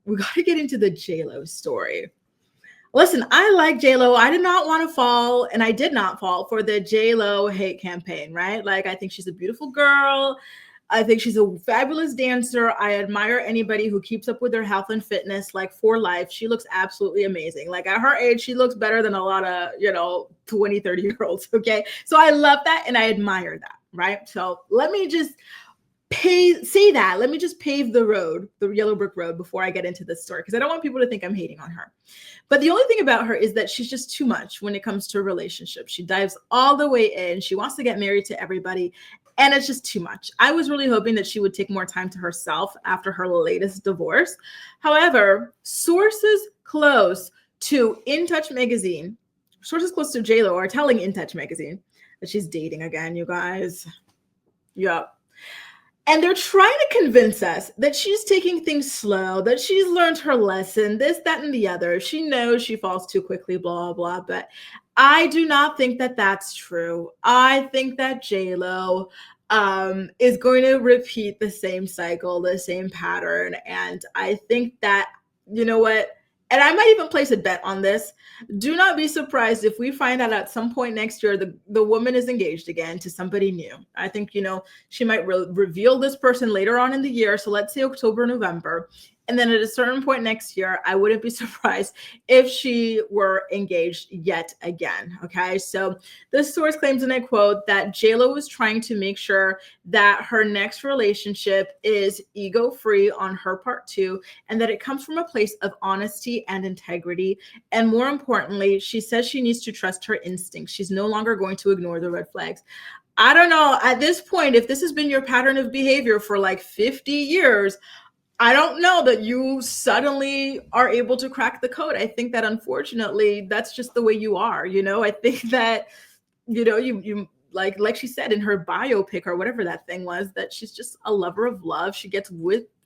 we got to get into the JLO story. Listen, I like JLo. I did not want to fall, and I did not fall for the JLo hate campaign, right? Like, I think she's a beautiful girl. I think she's a fabulous dancer. I admire anybody who keeps up with their health and fitness, like for life. She looks absolutely amazing. Like at her age, she looks better than a lot of, 20, 30-year-olds. Okay. So I love that and I admire that. Right. So let me just let me just pave the road, the yellow brick road, before I get into this story, because I don't want people to think I'm hating on her. But the only thing about her is that she's just too much when it comes to relationships. She dives all the way in. She wants to get married to everybody. And it's just too much. I was really hoping that she would take more time to herself after her latest divorce. However, sources close to In Touch magazine, sources close to JLo are telling In Touch magazine that she's dating again, you guys. Yep. And they're trying to convince us that she's taking things slow, that she's learned her lesson, this, that, and the other. She knows she falls too quickly, blah, blah. But I do not think that that's true. I think that JLo is going to repeat the same cycle, the same pattern. And I think that, you know what? And I might even place a bet on this. Do not be surprised if we find out at some point next year the woman is engaged again to somebody new. I think, she might reveal this person later on in the year. So let's say October, November. And then at a certain point next year, I wouldn't be surprised if she were engaged yet again. Okay. So this source claims, and I quote, that JLo was trying to make sure that her next relationship is ego-free on her part too, and that it comes from a place of honesty and integrity. And more importantly, she says she needs to trust her instincts. She's no longer going to ignore the red flags. I don't know. At this point, if this has been your pattern of behavior for like 50 years, I don't know that you suddenly are able to crack the code. I think that unfortunately, that's just the way you are. I think that, you like she said in her biopic or whatever that thing was, that she's just a lover of love. She gets whisked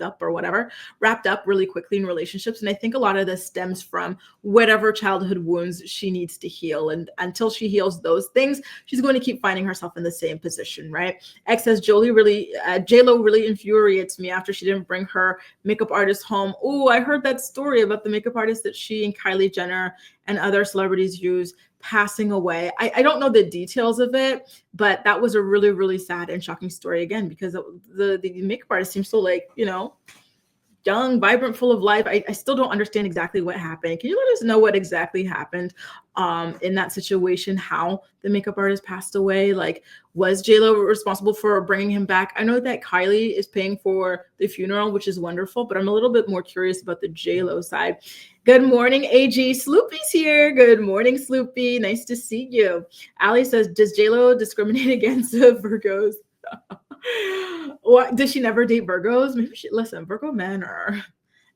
up or whatever, wrapped up really quickly in relationships. And I think a lot of this stems from whatever childhood wounds she needs to heal. And until she heals those things, she's going to keep finding herself in the same position, right? X says, JLo really infuriates me after she didn't bring her makeup artist home. Oh, I heard that story about the makeup artist that she and Kylie Jenner and other celebrities use passing away. I don't know the details of it, but that was a really, really sad and shocking story again, because the makeup artist seems so young, vibrant, full of life. I still don't understand exactly what happened. Can you let us know what exactly happened in that situation, how the makeup artist passed away? Like, was JLo responsible for bringing him back? I know that Kylie is paying for the funeral, which is wonderful, but I'm a little bit more curious about the JLo side. Good morning, AG. Sloopy's here. Good morning, Sloopy. Nice to see you. Ali says, does JLo discriminate against Virgos? What, does she never date Virgos? Maybe listen, Virgo men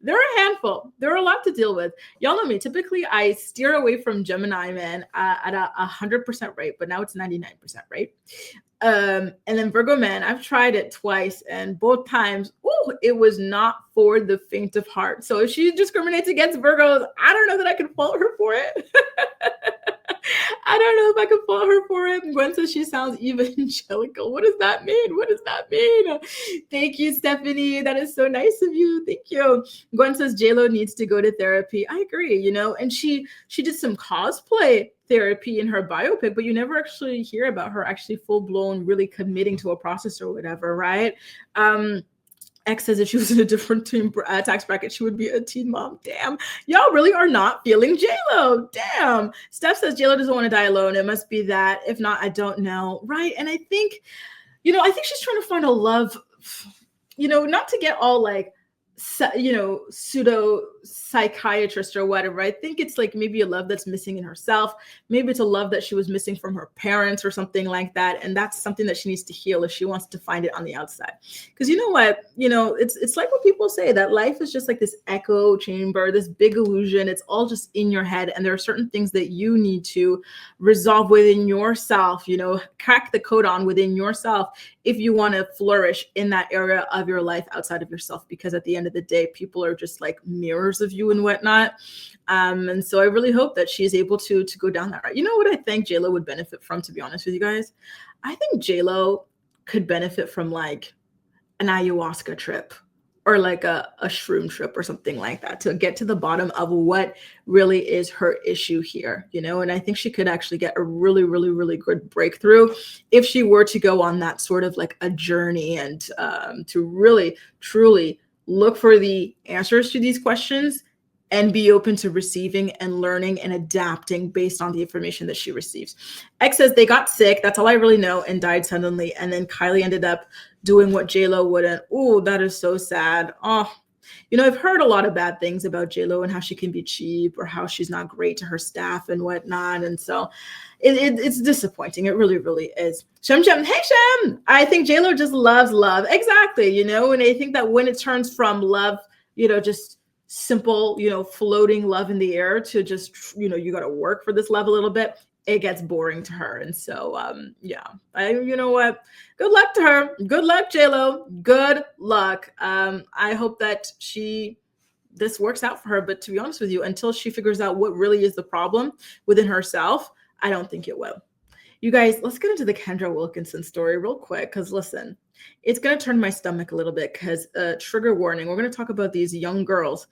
they're a handful. They're a lot to deal with. Y'all know me. Typically, I steer away from Gemini men at 100% rate, but now it's 99% rate. And then Virgo men, I've tried it twice, and both times, it was not for the faint of heart. So if she discriminates against Virgos, I don't know that I can fault her for it. I don't know if I can fault her for it. Gwen says she sounds evangelical. What does that mean? What does that mean? Thank you, Stephanie. That is so nice of you. Thank you. Gwen says JLo needs to go to therapy. I agree, and she did some cosplay therapy in her biopic, but you never actually hear about her actually full-blown really committing to a process or whatever, right? X says if she was in a different tax bracket, she would be a teen mom. Damn, y'all really are not feeling JLo. Damn. Steph says JLo doesn't want to die alone. It must be that. If not, I don't know. Right. And I think, I think she's trying to find a love, not to get all pseudo psychiatrist or whatever. I think it's maybe a love that's missing in herself. Maybe it's a love that she was missing from her parents or something like that. And that's something that she needs to heal if she wants to find it on the outside. Because you know what, it's like what people say, that life is just like this echo chamber, this big illusion. It's all just in your head. And there are certain things that you need to resolve within yourself, crack the code on within yourself if you want to flourish in that area of your life outside of yourself. Because at the end of the day, people are just like mirrors of you and whatnot. And so I really hope that she's able to go down that route. You know what I think JLo would benefit from, to be honest with you guys? I think JLo could benefit from an ayahuasca trip. or like a shroom trip or something like that to get to the bottom of what really is her issue here, you know? And I think she could actually get a really, really, really good breakthrough if she were to go on that sort of like a journey and to really, truly look for the answers to these questions and be open to receiving and learning and adapting based on the information that she receives. X says they got sick. That's all I really know, and died suddenly. And then Kylie ended up doing what JLO wouldn't. Oh, that is so sad. Oh, you know, I've heard a lot of bad things about JLO and how she can be cheap or how she's not great to her staff and whatnot. And so it's disappointing. It really, really is. Shem, hey, Shem. I think JLO just loves love. Exactly. You know, and I think that when it turns from love, you know, just simple, you know, floating love in the air to just, you know, you got to work for this love a little bit, it gets boring to her. And so, yeah, you know what? Good luck to her. Good luck, JLo. Good luck. I hope that this works out for her. But to be honest with you, until she figures out what really is the problem within herself, I don't think it will. You guys, let's get into the Kendra Wilkinson story real quick. Because listen, it's going to turn my stomach a little bit because trigger warning. We're going to talk about these young girls,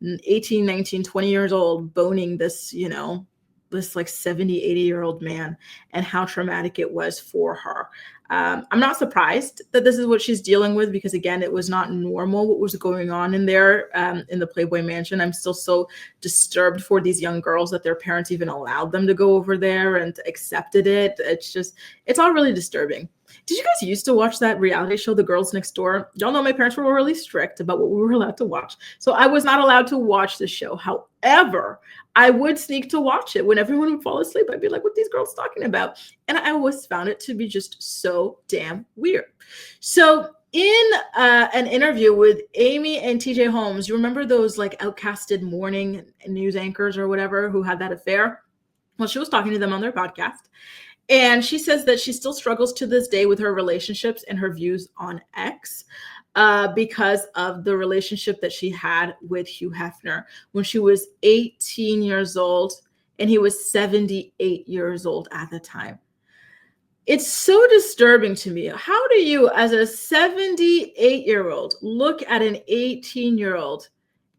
18, 19, 20 years old, boning this, you know, this like 70, 80-year-old man and how traumatic it was for her. I'm not surprised that this is what she's dealing with because, again, it was not normal what was going on in there in the Playboy mansion. I'm still so disturbed for these young girls that their parents even allowed them to go over there and accepted it. It's all really disturbing. Did you guys used to watch that reality show, The Girls Next Door? Y'all know my parents were really strict about what we were allowed to watch. So I was not allowed to watch the show. However, I would sneak to watch it. When everyone would fall asleep, I'd be like, what are these girls talking about? And I always found it to be just so damn weird. So in an interview with Amy and TJ Holmes, you remember those like outcasted morning news anchors or whatever who had that affair? Well, she was talking to them on their podcast. And she says that she still struggles to this day with her relationships and her views on X because of the relationship that she had with Hugh Hefner when she was 18 years old and he was 78 years old at the time. It's so disturbing to me. How do you, as a 78-year-old, look at an 18-year-old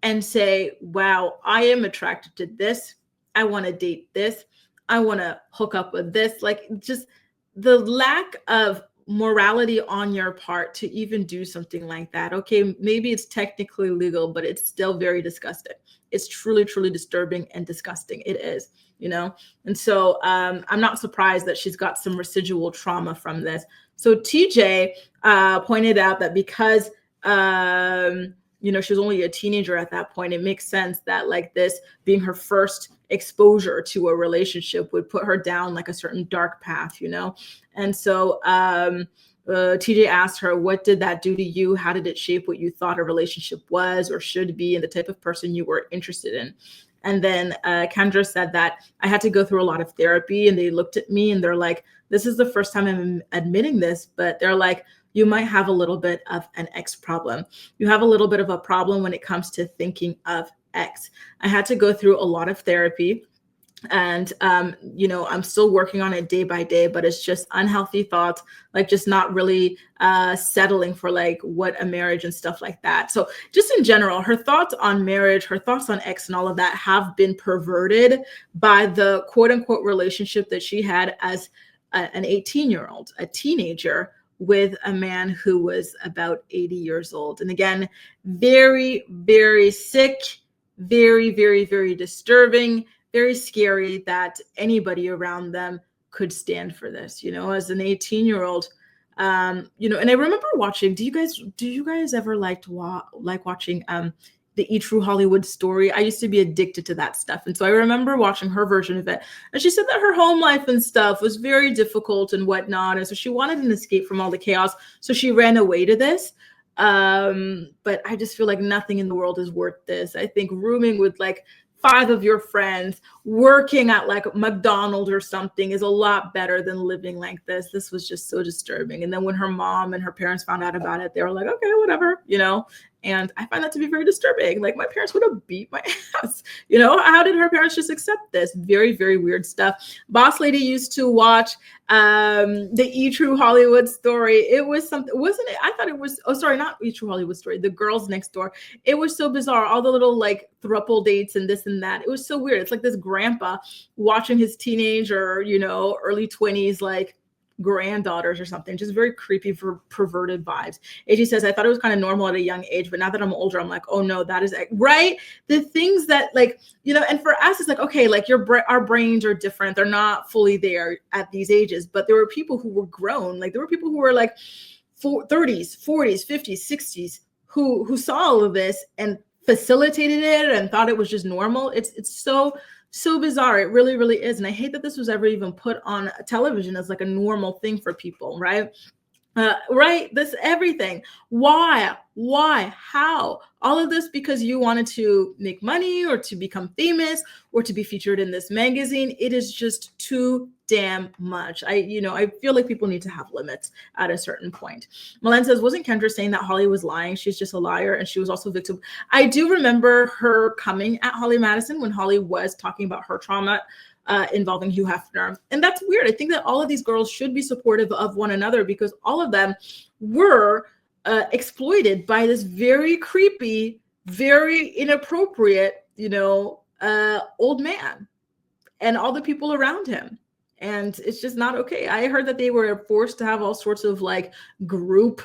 and say, wow, I am attracted to this. I want to date this. I want to hook up with this. Like, just the lack of morality on your part to even do something like that. Okay, maybe it's technically legal, but it's still very disgusting. It's truly, truly disturbing and disgusting. It is, you know? And so I'm not surprised that she's got some residual trauma from this. So TJ pointed out that because you know, she was only a teenager at that point, it makes sense that like this being her first exposure to a relationship would put her down like a certain dark path, you know? And so TJ asked her, what did that do to you? How did it shape what you thought a relationship was or should be and the type of person you were interested in? And then Kendra said that I had to go through a lot of therapy, and they looked at me and they're like, this is the first time I'm admitting this, but they're like, you might have a little bit of an X problem. You have a little bit of a problem when it comes to thinking of X. I had to go through a lot of therapy, and you know, I'm still working on it day by day, but it's just unhealthy thoughts, like just not really settling for like what a marriage and stuff like that. So just in general, her thoughts on marriage, her thoughts on X and all of that have been perverted by the quote unquote relationship that she had as an 18-year-old, a teenager, with a man who was about 80 years old. And again, very, very sick, very, very, very disturbing, very scary that anybody around them could stand for this, you know, as an 18-year-old. You know, and I remember watching, do you guys ever like watching the E! True Hollywood Story? I used to be addicted to that stuff. And so I remember watching her version of it. And she said that her home life and stuff was very difficult and whatnot. And so she wanted an escape from all the chaos. So she ran away to this. But I just feel like nothing in the world is worth this. I think rooming with like 5 of your friends, working at like McDonald's or something is a lot better than living like this. This was just so disturbing. And then when her mom and her parents found out about it, they were like, okay, whatever, you know? And I find that to be very disturbing. Like, my parents would have beat my ass. You know, how did her parents just accept this? Very, very weird stuff. Boss Lady used to watch the E! True Hollywood Story. It was something, wasn't it? I thought it was, oh, sorry, not E! True Hollywood Story, The Girls Next Door. It was so bizarre. All the little like throuple dates and this and that. It was so weird. It's like this grandpa watching his teenage or, you know, early 20s, like, granddaughters or something, just very creepy for perverted vibes. AG says, I thought it was kind of normal at a young age, but now that I'm older, I'm like, oh no, that is right. The things that, like, you know, and for us, it's like, okay, like our brains are different. They're not fully there at these ages, but there were people who were grown. Like, there were people who were like 30s, 40s, 50s, 60s, who saw all of this and facilitated it and thought it was just normal. It's so bizarre. It really, really is. And I hate that this was ever even put on television as like a normal thing for people, right? Right? This everything. Why? How? All of this because you wanted to make money or to become famous or to be featured in this magazine. It is just too damn much. I feel like people need to have limits at a certain point. Milan says, wasn't Kendra saying that Holly was lying? She's just a liar. And she was also a victim. I do remember her coming at Holly Madison when Holly was talking about her trauma involving Hugh Hefner. And that's weird. I think that all of these girls should be supportive of one another because all of them were exploited by this very creepy, very inappropriate, old man and all the people around him. And it's just not okay. I heard that they were forced to have all sorts of like group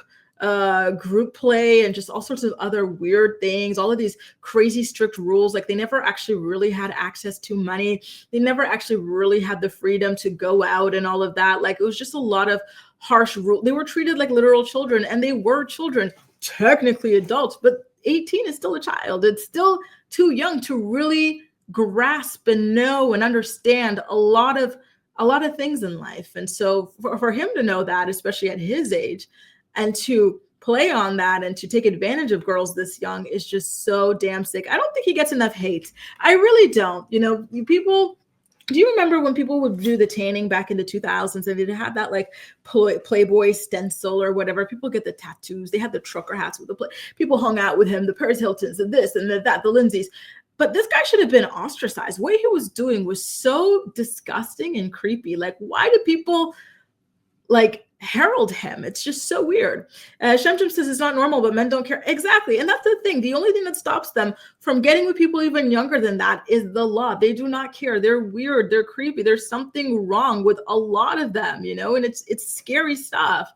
play and just all sorts of other weird things, all of these crazy strict rules. Like, they never actually really had access to money. They never actually really had the freedom to go out and all of that. Like, it was just a lot of harsh rules. They were treated like literal children, and they were children, technically adults, but 18 is still a child. It's still too young to really grasp and know and understand a lot of things in life. And so for him to know that, especially at his age, and to play on that and to take advantage of girls this young is just so damn sick. I don't think he gets enough hate. I really don't. People, do you remember when people would do the tanning back in the 2000s and they'd have that like Playboy stencil or whatever? People get the tattoos. They had the trucker hats with people hung out with him, the Paris Hiltons and this and that, the Lindsays. But this guy should have been ostracized. What he was doing was so disgusting and creepy. Like, why do people like herald him? It's just so weird. Shemjim says it's not normal, but men don't care. Exactly. And that's the thing. The only thing that stops them from getting with people even younger than that is the law. They do not care. They're weird. They're creepy. There's something wrong with a lot of them, and it's scary stuff.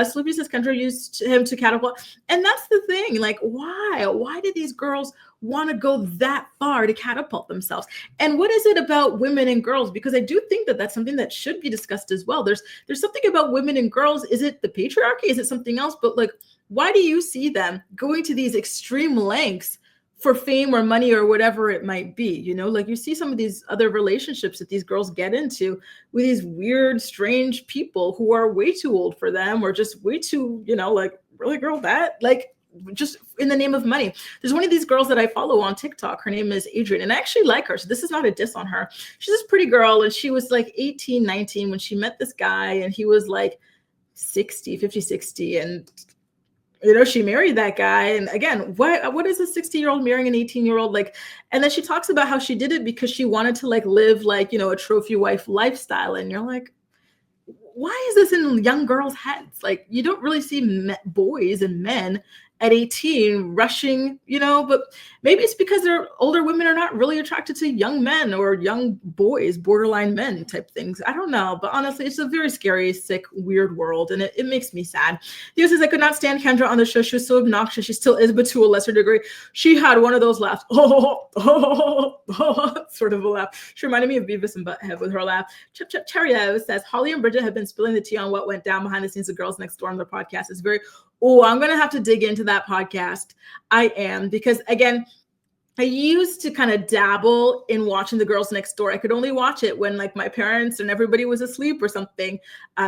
Sleepy says Kendra used him to catapult. And that's the thing. Like, why did these girls want to go that far to catapult themselves? And what is it about women and girls? Because I do think that that's something that should be discussed as well. There's something about women and girls. Is it the patriarchy? Is it something else? But like, why do you see them going to these extreme lengths for fame or money or whatever it might be? Like, you see some of these other relationships that these girls get into with these weird, strange people who are way too old for them, or just way too, like, really, girl, that, like, just in the name of money. There's one of these girls that I follow on TikTok. Her name is Adrian, and I actually like her. So this is not a diss on her. She's this pretty girl, and she was like 18, 19 when she met this guy, and he was like 50, 60. And, she married that guy. And again, what is a 60-year-old marrying an 18-year-old? Like, and then she talks about how she did it because she wanted to like live like, a trophy wife lifestyle. And you're like, why is this in young girls' heads? Like, you don't really see boys and men at 18 rushing, but maybe it's because their older women are not really attracted to young men or young boys, borderline men type things. I don't know. But honestly, it's a very scary, sick, weird world. And it makes me sad. Theo says, I could not stand Kendra on the show. She was so obnoxious. She still is, but to a lesser degree. She had one of those laughs. Sort of a laugh. She reminded me of Beavis and Butthead with her laugh. Cherio says, Holly and Bridget have been spilling the tea on what went down behind the scenes of Girls Next Door on their podcast. It's very, I'm going to have to dig into that podcast. I am, because again, I used to kind of dabble in watching The Girls Next Door. I could only watch it when like my parents and everybody was asleep or something.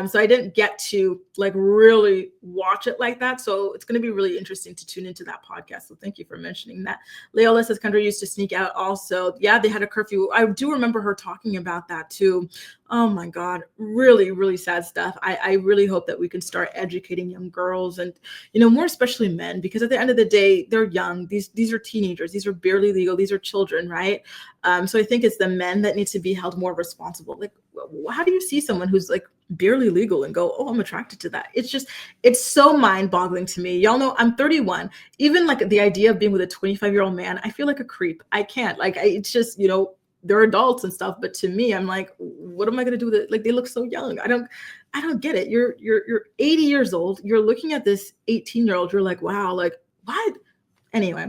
So I didn't get to like really watch it like that. So it's going to be really interesting to tune into that podcast. So thank you for mentioning that. Leola says Kendra used to sneak out also. Yeah, they had a curfew. I do remember her talking about that too. Oh my God, really, really sad stuff. I really hope that we can start educating young girls and, more especially men, because at the end of the day, they're young. These are teenagers. These are barely legal. These are children, right? So I think it's the men that need to be held more responsible. Like, how do you see someone who's like barely legal and go, oh, I'm attracted to that? It's so mind boggling to me. Y'all know I'm 31. Even like the idea of being with a 25-year-old man, I feel like a creep. I can't. Like, it's just, they're adults and stuff, but to me, I'm like, what am I gonna do with it? Like, they look so young. I don't get it. You're 80 years old. You're looking at this 18-year-old. You're like, wow, like what? Anyway,